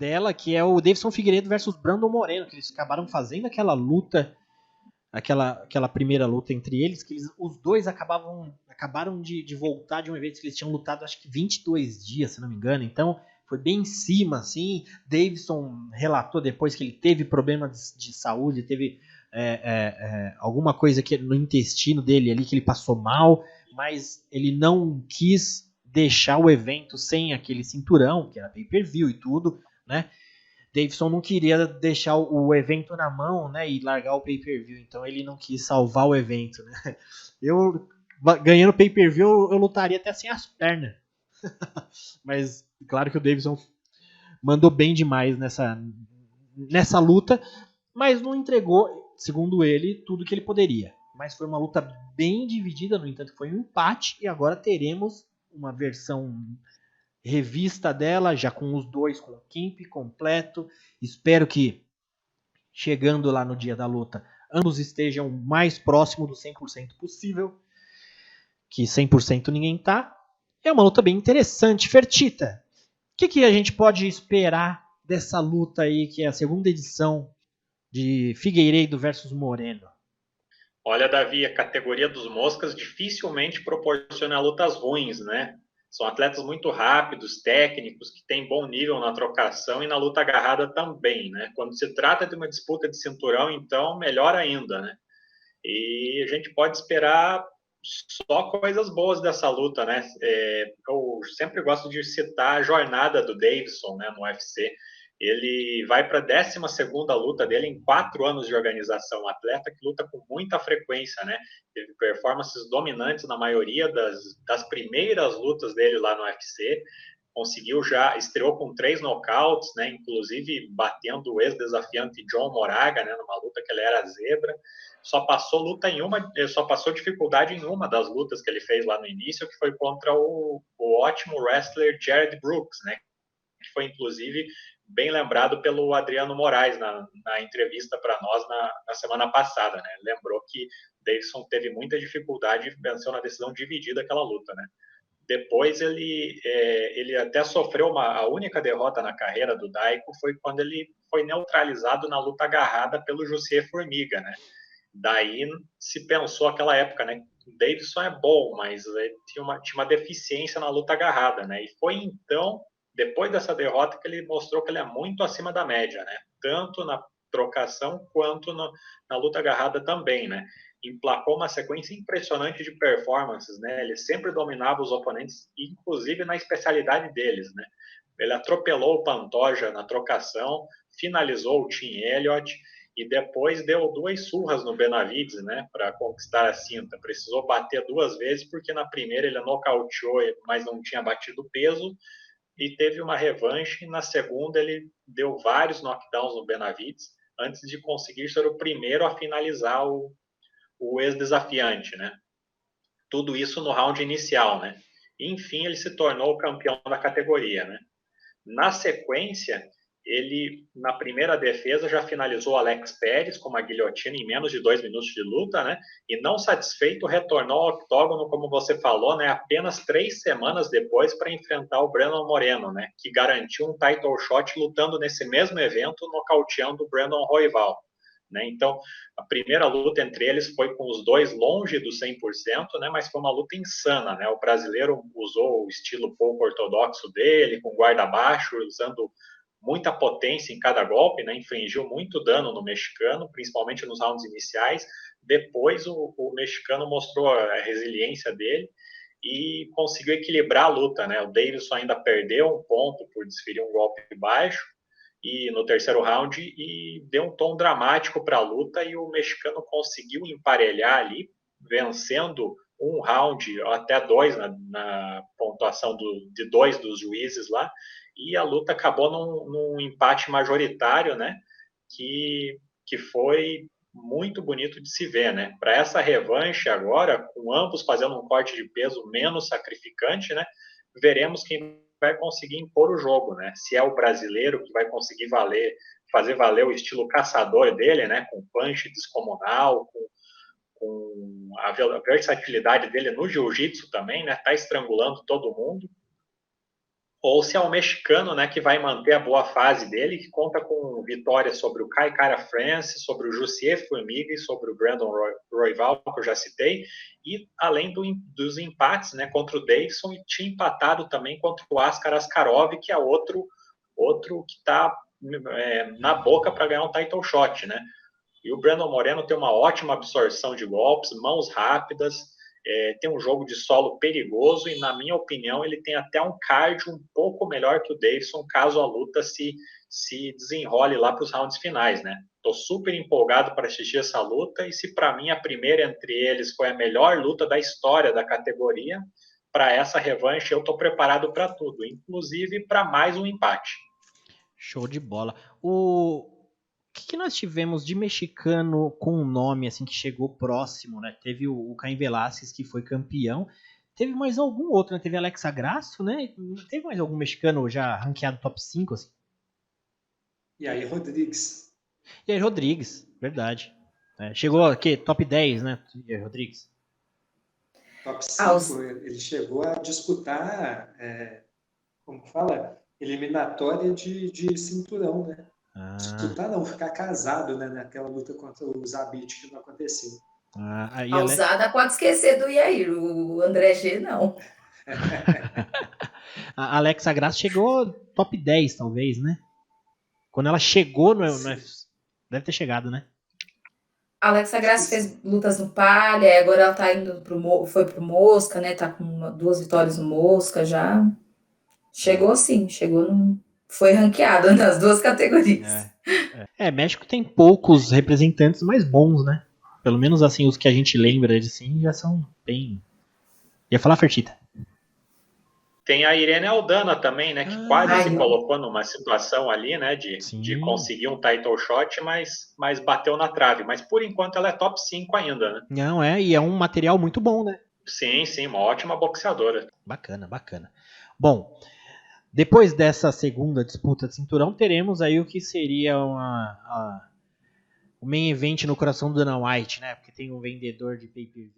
dela, que é o Davidson Figueiredo versus Brandon Moreno, que eles acabaram fazendo aquela luta, aquela primeira luta entre eles, que os dois acabaram de voltar de um evento que eles tinham lutado, acho que 22 dias, se não me engano, então foi bem em cima, assim. Davidson relatou depois que ele teve problemas de saúde, teve alguma coisa no intestino dele ali, que ele passou mal, mas ele não quis deixar o evento sem aquele cinturão, que era pay-per-view e tudo, né? Davidson não queria deixar o evento na mão, né, e largar o pay-per-view, então ele não quis salvar o evento, né? Eu, ganhando pay-per-view, eu lutaria até sem as pernas. Mas, claro que o Davidson mandou bem demais nessa luta, mas não entregou, segundo ele, tudo que ele poderia. Mas foi uma luta bem dividida, no entanto, foi um empate, e agora teremos uma versão revista dela, já com os dois com o Kemp completo. Espero que, chegando lá no dia da luta, ambos estejam mais próximo do 100% possível, que 100% ninguém tá. É uma luta bem interessante. Fertita, o que a gente pode esperar dessa luta aí, que é a segunda edição de Figueiredo versus Moreno? Olha, Davi, a categoria dos moscas dificilmente proporciona lutas ruins, né? São atletas muito rápidos, técnicos, que têm bom nível na trocação e na luta agarrada também, né? Quando se trata de uma disputa de cinturão, então, melhor ainda, né? E a gente pode esperar só coisas boas dessa luta, né? Eu sempre gosto de citar a jornada do Davidson, né, no UFC. Ele vai para a 12ª luta dele em 4 anos de organização. Um atleta que luta com muita frequência, né? Teve performances dominantes na maioria das primeiras lutas dele lá no UFC. Estreou com 3 nocautes, né? Inclusive batendo o ex-desafiante John Moraga, né? Numa luta que ele era zebra. Só passou dificuldade em uma das lutas que ele fez lá no início, que foi contra o ótimo wrestler Jared Brooks, né? Que foi inclusive bem lembrado pelo Adriano Moraes na entrevista para nós na semana passada, né? Lembrou que Davidson teve muita dificuldade e venceu na decisão dividida aquela luta, né? Depois ele até sofreu a única derrota na carreira do Daiko foi quando ele foi neutralizado na luta agarrada pelo José Formiga, né? Daí se pensou aquela época, né? O Davidson é bom, mas tinha uma deficiência na luta agarrada, né? E foi então, depois dessa derrota, que ele mostrou que ele é muito acima da média, né? Tanto na trocação quanto na luta agarrada também, né? Emplacou uma sequência impressionante de performances, né? Ele sempre dominava os oponentes, inclusive na especialidade deles, né? Ele atropelou o Pantoja na trocação, finalizou o Tim Elliott, e depois deu 2 surras no Benavides, né, para conquistar a cinta. Precisou bater 2 vezes, porque na primeira ele nocauteou, mas não tinha batido peso, e teve uma revanche, e na segunda ele deu vários knockdowns no Benavides, antes de conseguir ser o primeiro a finalizar o ex-desafiante, né. Tudo isso no round inicial, né. Enfim, ele se tornou o campeão da categoria, né. Na sequência, ele, na primeira defesa, já finalizou Alex Pérez com uma guilhotina em menos de 2 minutos de luta, né? E não satisfeito, retornou ao octógono, como você falou, né? Apenas 3 semanas depois para enfrentar o Brandon Moreno, né? Que garantiu um title shot lutando nesse mesmo evento, nocauteando o Brandon Royval. Né? Então, a primeira luta entre eles foi com os dois longe do 100%, né? Mas foi uma luta insana, né? O brasileiro usou o estilo pouco ortodoxo dele, com guarda baixo, usando muita potência em cada golpe, né? Infligiu muito dano no mexicano, principalmente nos rounds iniciais. Depois, o mexicano mostrou a resiliência dele e conseguiu equilibrar a luta, né? O Davidson ainda perdeu um ponto por desferir um golpe baixo, e no terceiro round, e deu um tom dramático para a luta, e o mexicano conseguiu emparelhar ali, vencendo um round até 2 na pontuação de 2 dos juízes lá, e a luta acabou num empate majoritário, né, que foi muito bonito de se ver, né? Para essa revanche agora, com ambos fazendo um corte de peso menos sacrificante, né, veremos quem vai conseguir impor o jogo, né? Se é o brasileiro que vai conseguir fazer valer o estilo caçador dele, né? Com punch descomunal, com a versatilidade dele no jiu-jitsu também, né? Tá estrangulando todo mundo. ou se é o mexicano, né, que vai manter a boa fase dele, que conta com vitórias sobre o Kai Kara France, sobre o Jussier Formiga e sobre o Brandon Royval, que eu já citei, e além dos empates, né, contra o Davidson, e tinha empatado também contra o Askar Askarov, que é outro que está na boca para ganhar um title shot, né? E o Brandon Moreno tem uma ótima absorção de golpes, mãos rápidas, tem um jogo de solo perigoso e, na minha opinião, ele tem até um cardio um pouco melhor que o Davidson, caso a luta se desenrole lá para os rounds finais, né? Estou super empolgado para assistir essa luta e se para mim a primeira entre eles foi a melhor luta da história da categoria, para essa revanche eu estou preparado para tudo, inclusive para mais um empate. Show de bola. O que nós tivemos de mexicano com um nome assim que chegou próximo, né? Teve o Caim Velasquez, que foi campeão. Teve mais algum outro, né? Teve Alexa Grasso, né? Teve mais algum mexicano já ranqueado top 5, assim? E aí, Rodrigues. E aí, Rodrigues, verdade. Chegou aqui, top 10, né? E aí, Rodrigues. Top 5, ele chegou a disputar, como fala, eliminatória de cinturão, né? Disputar não, ficar casado, né? Naquela luta contra o Zabit que não aconteceu. A usada pode esquecer do Yair, o André G não. A Alexa Grasso chegou top 10, talvez, né? Quando ela chegou, deve ter chegado, né? A Alexa Grasso fez lutas no Palha, agora ela tá indo foi pro Mosca, né? Tá com 2 vitórias no Mosca já. Chegou sim, foi ranqueada nas 2 categorias. México tem poucos representantes mais bons, né? Pelo menos assim, os que a gente lembra de sim já são bem... Ia falar, Fertita? Tem a Irene Aldana também, né? Que quase se colocou numa situação ali, né? De conseguir um title shot, mas bateu na trave. Mas por enquanto ela é top 5 ainda, né? Não, e é um material muito bom, né? Sim, uma ótima boxeadora. Bacana. Bom, depois dessa segunda disputa de cinturão, teremos aí o que seria o main event no coração do Dana White, né? Porque tem um vendedor de pay-per-view